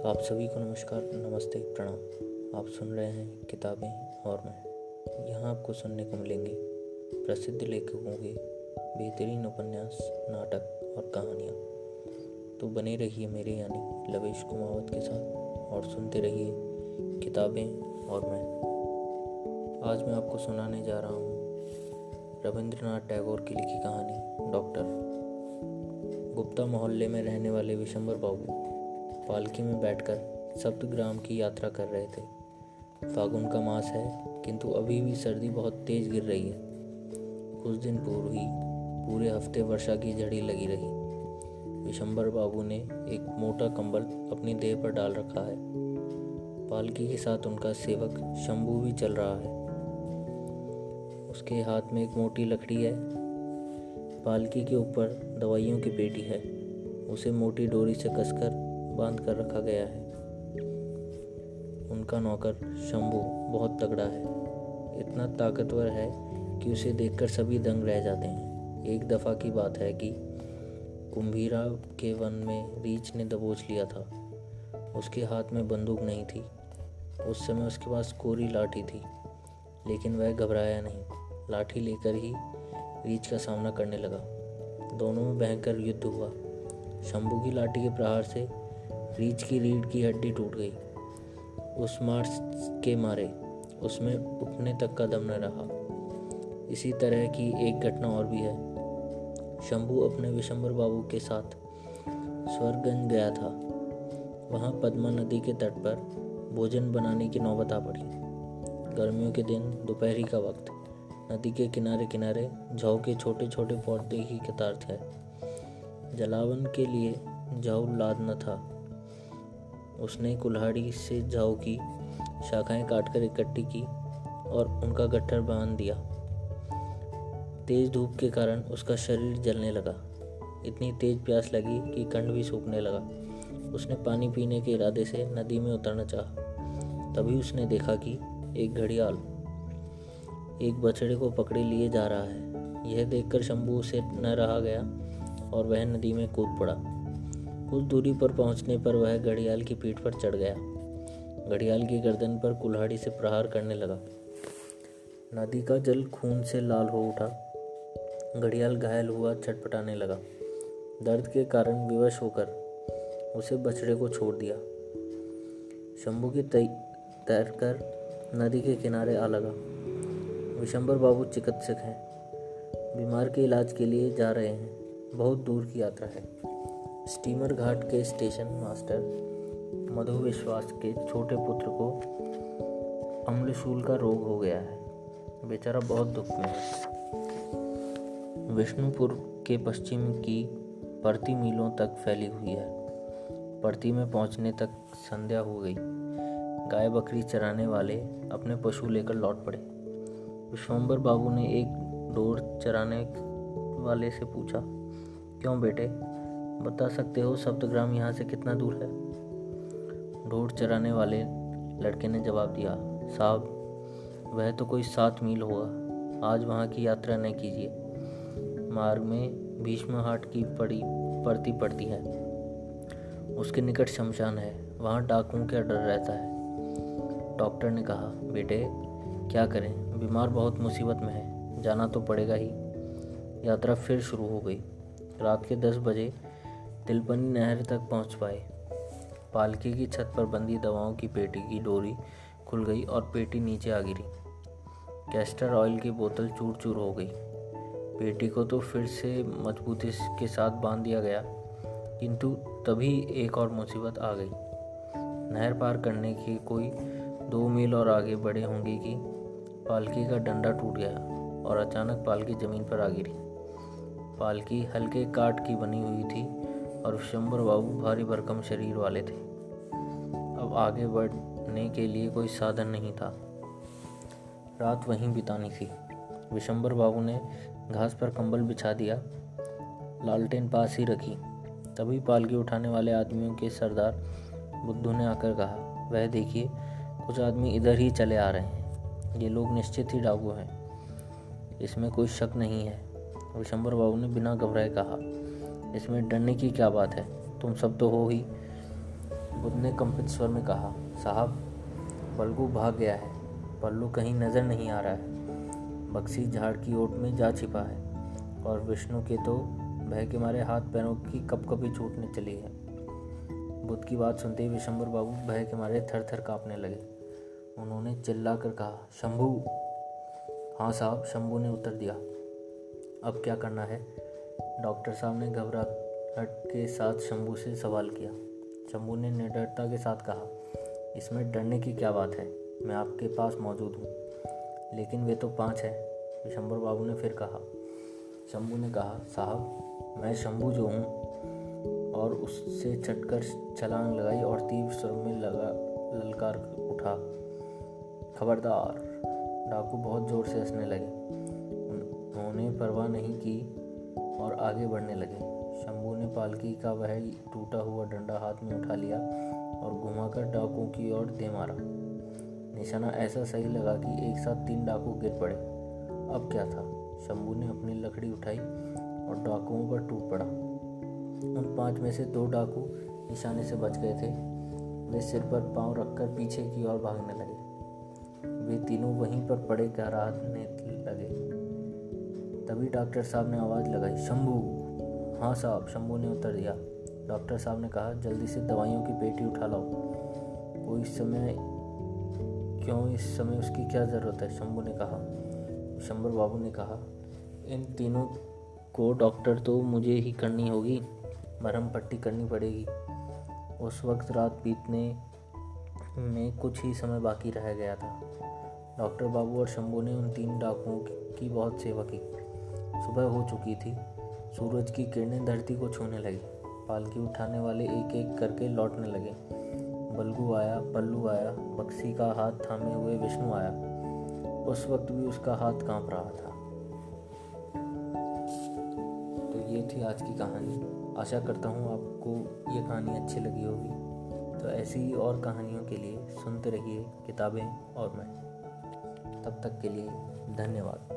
आप सभी को नमस्कार, नमस्ते, प्रणाम। आप सुन रहे हैं किताबें और मैं। यहाँ आपको सुनने को मिलेंगे प्रसिद्ध लेखकों के बेहतरीन उपन्यास, नाटक और कहानियाँ। तो बने रहिए मेरे यानी लवेश कुमावत के साथ और सुनते रहिए किताबें और मैं। आज मैं आपको सुनाने जा रहा हूँ रविंद्रनाथ टैगोर की लिखी कहानी डॉक्टर। गुप्ता मोहल्ले में रहने वाले विशंबर बाबू पालकी में बैठकर सप्तग्राम की यात्रा कर रहे थे। फागुन का मास है, किंतु अभी भी सर्दी बहुत तेज गिर रही है। कुछ दिन पूर्व ही पूरे हफ्ते वर्षा की झड़ी लगी रही। विशंबर बाबू ने एक मोटा कंबल अपनी देह पर डाल रखा है। पालकी के साथ उनका सेवक शंभू भी चल रहा है। उसके हाथ में एक मोटी लकड़ी है। पालकी के ऊपर दवाइयों की पेटी है। उसे मोटी डोरी से कसकर बांध कर रखा गया है। उनका नौकर शंभू बहुत तगड़ा है। इतना ताकतवर है कि उसे देखकर सभी दंग रह जाते हैं। एक दफ़ा की बात है कि कुंभीरा के वन में रीछ ने दबोच लिया था। उसके हाथ में बंदूक नहीं थी। उस समय उसके पास कोरी लाठी थी, लेकिन वह घबराया नहीं। लाठी लेकर ही रीछ का सामना करने लगा। दोनों में भयंकर युद्ध हुआ। शंभू की लाठी के प्रहार से रीछ की रीढ़ की हड्डी टूट गई। उस मार के मारे उसमें उठने तक का दम न रहा। इसी तरह की एक घटना और भी है। शंभू अपने विशंबर बाबू के साथ स्वर्गंज गया था। वहाँ पद्मा नदी के तट पर भोजन बनाने की नौबत आ पड़ी। गर्मियों के दिन, दोपहरी का वक्त, नदी के किनारे किनारे झाऊ के छोटे छोटे पौधे की कतार थे। जलावन के लिए झाऊ लाद न था। उसने कुल्हाड़ी से झाऊ की शाखाएं काटकर इकट्ठी की और उनका गट्ठर बांध दिया। तेज धूप के कारण उसका शरीर जलने लगा। इतनी तेज प्यास लगी कि कंठ भी सूखने लगा। उसने पानी पीने के इरादे से नदी में उतरना चाहा। तभी उसने देखा कि एक घड़ियाल एक बछड़े को पकड़े लिए जा रहा है। यह देखकर शंभू से न रहा गया और वह नदी में कूद पड़ा। कुछ दूरी पर पहुंचने पर वह घड़ियाल की पीठ पर चढ़ गया। घड़ियाल की गर्दन पर कुल्हाड़ी से प्रहार करने लगा। नदी का जल खून से लाल हो उठा। घड़ियाल घायल हुआ छटपटाने लगा। दर्द के कारण विवश होकर उसे बछड़े को छोड़ दिया। शंभू की तैरकर नदी के किनारे आ लगा। विशंबर बाबू चिकित्सक हैं। बीमार के इलाज के लिए जा रहे हैं। बहुत दूर की यात्रा है। स्टीमर घाट के स्टेशन मास्टर मधु विश्वास के छोटे पुत्र को अम्लशूल का रोग हो गया है। बेचारा बहुत दुख में है। विष्णुपुर के पश्चिम की परती मीलों तक फैली हुई है। परती में पहुंचने तक संध्या हो गई। गाय बकरी चराने वाले अपने पशु लेकर लौट पड़े। विश्वंबर बाबू ने एक ढोर चराने वाले से पूछा, क्यों बेटे, बता सकते हो सप्तग्राम यहाँ से कितना दूर है? ढोर चराने वाले लड़के ने जवाब दिया, साहब, वह तो कोई 7 मील होगा। आज वहाँ की यात्रा न कीजिए। मार्ग में भीष्महाट की परती पड़ती है। उसके निकट शमशान है। वहाँ डाकुओं का डर रहता है। डॉक्टर ने कहा, बेटे क्या करें, बीमार बहुत मुसीबत में है, जाना तो पड़ेगा ही। यात्रा फिर शुरू हो गई। रात के 10 बजे तिलपनी नहर तक पहुंच पाए। पालकी की छत पर बंधी दवाओं की पेटी की डोरी खुल गई और पेटी नीचे आ गिरी। कैस्टर ऑयल की बोतल चूर चूर हो गई। पेटी को तो फिर से मजबूती के साथ बांध दिया गया, किंतु तभी एक और मुसीबत आ गई। नहर पार करने के कोई 2 मील और आगे बढ़े होंगे कि पालकी का डंडा टूट गया और अचानक पालकी जमीन पर आ गिरी। पालकी हल्के काठ की बनी हुई थी और विशंबर बाबू भारी भरकम शरीर वाले थे। अब आगे बढ़ने के लिए कोई साधन नहीं था। रात वहीं बितानी थी। विशंबर बाबू ने घास पर कंबल बिछा दिया, लालटेन पास ही रखी। तभी पालकी उठाने वाले आदमियों के सरदार बुद्धू ने आकर कहा, वह देखिए, कुछ आदमी इधर ही चले आ रहे हैं। ये लोग निश्चित ही डाकू हैं, इसमें कोई शक नहीं है। विशंबर बाबू ने बिना घबराए कहा, इसमें डरने की क्या बात है, तुम सब तो हो ही। बुद्ध ने कंपित स्वर में कहा, साहब, बल्गू भाग गया है। पल्लू कहीं नज़र नहीं आ रहा है। बक्सी झाड़ की ओट में जा छिपा है और विष्णु के तो भय के मारे हाथ पैरों की कपकपी छूटने चली है। बुद्ध की बात सुनते ही विशंबर बाबू भय के मारे थर थर काँपने लगे। उन्होंने चिल्ला कर कहा, शंभू। हाँ साहब, शंभू ने उत्तर दिया। अब क्या करना है? डॉक्टर साहब ने घबराहट के साथ शंभू से सवाल किया। शंभू ने निडरता के साथ कहा, इसमें डरने की क्या बात है, मैं आपके पास मौजूद हूँ। लेकिन वे तो 5 है, विशंबर बाबू ने फिर कहा। शंभू ने कहा, साहब, मैं शंभू जो हूँ, और उससे छटकर छलांग लगाई और तीव्र स्वर में ललकार उठा, खबरदार। डाकू बहुत जोर से हंसने लगे। उन्होंने परवाह नहीं की और आगे बढ़ने लगे। शंभू ने पालकी का वह टूटा हुआ डंडा हाथ में उठा लिया और घुमाकर डाकुओं की ओर दे मारा। निशाना ऐसा सही लगा कि एक साथ 3 डाकू गिर पड़े। अब क्या था? शंभू ने अपनी लकड़ी उठाई और डाकुओं पर टूट पड़ा। उन 5 में से 2 डाकू निशाने से बच गए थे। वे सिर पर पांव रखकर पीछे की ओर भागने लगे। वे तीनों वहीं पर पड़े कराहने लगे। तभी डॉक्टर साहब ने आवाज़ लगाई, शंभू। हाँ साहब, शंभू ने उत्तर दिया। डॉक्टर साहब ने कहा, जल्दी से दवाइयों की पेटी उठा लाओ। कोई समय क्यों, इस समय उसकी क्या ज़रूरत है? शंभू ने कहा। शंबर बाबू ने कहा, इन तीनों को डॉक्टर तो मुझे ही करनी होगी, मरहम पट्टी करनी पड़ेगी। उस वक्त रात बीतने में कुछ ही समय बाकी रह गया था। डॉक्टर बाबू और शंभू ने उन 3 डाकुओं की बहुत सेवा की। सुबह हो चुकी थी। सूरज की किरणें धरती को छूने लगी। पालकी उठाने वाले एक एक करके लौटने लगे। बल्गू आया, पल्लू आया, बक्सी का हाथ थामे हुए विष्णु आया। उस वक्त भी उसका हाथ कांप रहा था। तो ये थी आज की कहानी। आशा करता हूँ आपको ये कहानी अच्छी लगी होगी। तो ऐसी ही और कहानियों के लिए सुनते रहिए किताबें और मैं। तब तक के लिए धन्यवाद।